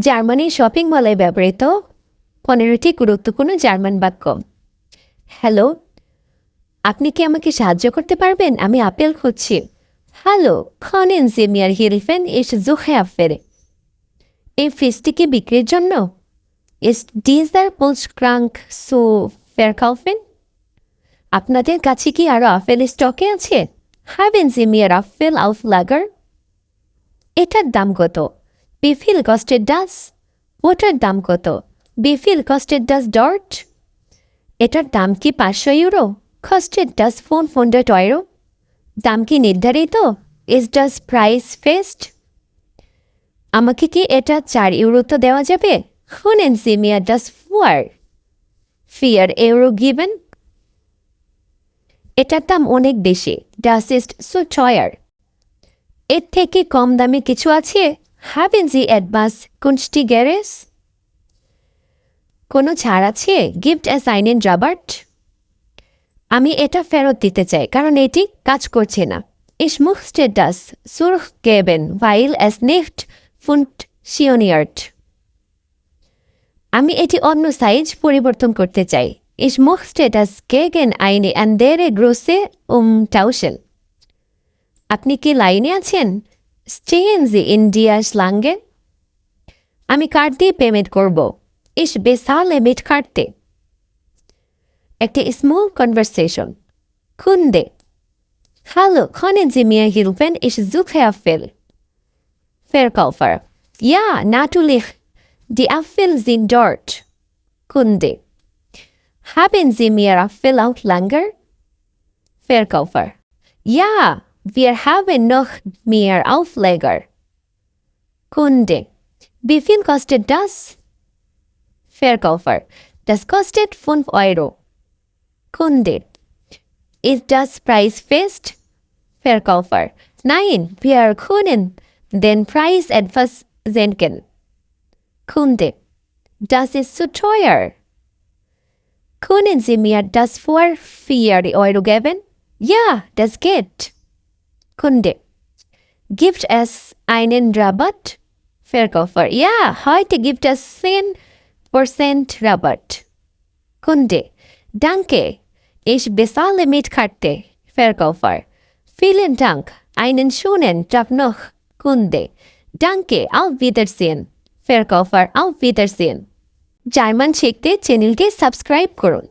Germany shopping মলে ব্যবহৃত 15টি গুরুত্বপূর্ণ জার্মান বাক্য। হ্যালো, আপনি কি আমাকে সাহায্য করতে পারবেন? আমি আপেল খুঁজছি। Hello, können Sie mir helfen? Ich suche Äpfel. এই ফ্রিজটি কি বিক্রির জন্য? Ist dieser Kühlschrank zu verkaufen? আপনাদের কাছে কি আরও আপেল স্টকে আছে? Haben Sie mir Äpfel auf Lager? এটার দাম কত? Wie viel kostet das? ওটার দাম কত? Wie viel kostet das dort? এটার দাম কি 500 ইউরো? Kostet das 500 Euro? দাম কি নির্ধারিত? Ist das Preis fest? আমাকে কি এটা 4 ইউরোতে দেওয়া যাবে? Können Sie mir das für 4 Euro geben? এটার দাম অনেক বেশি। Das ist so teuer. এর থেকে কম দামে কিছু আছে? Haben Sie etwas günstigeres? কোনো ছাড় আছে? Gibt es einen Rabatt? আমি এটা ফেরত দিতে চাই কারণ এটি কাজ করছে না। Ich möchte das zurückgeben, weil es nicht funktioniert. আমি এটি অন্য সাইজ পরিবর্তন করতে চাই। Ich möchte das gegen eine andere Größe umtauschen. আপনি কি লাইনে আছেন? Stehen Sie in der Schlange? আমি কার্ড দিয়ে পেমেন্ট করব। Ich bezahle mit Karte. একটি small conversation. Kunde. Hallo, können Sie mir helfen? Ich suche Äpfel. Verkäufer. Ja, natürlich. Die Äpfel sind dort. Kunde. Haben Sie mir Äpfel auf Lager? Verkäufer. Ja, wir haben noch mehr Aufleger. Kunde. Wie viel kostet das? Verkäufer. Das kostet 5 Euro. Kunde. Ist das Preis fest? Verkäufer. Nein, wir können den Preis etwas senken. Kunde. Das ist zu teuer. Können Sie mir das für 4 Euro geben? Ja, das geht. Kunde. Gibt es einen Rabatt? Verkäufer. Ja, heute gibt es 10% Rabatt. Kunde. Danke. Ich bezahle mit Karte. Verkäufer. Vielen Dank. Einen schönen Tag noch. Kunde. Danke. Auf Wiedersehen. Verkäufer. Auf Wiedersehen. German শিখতে চ্যানেলটি subscribe করুন।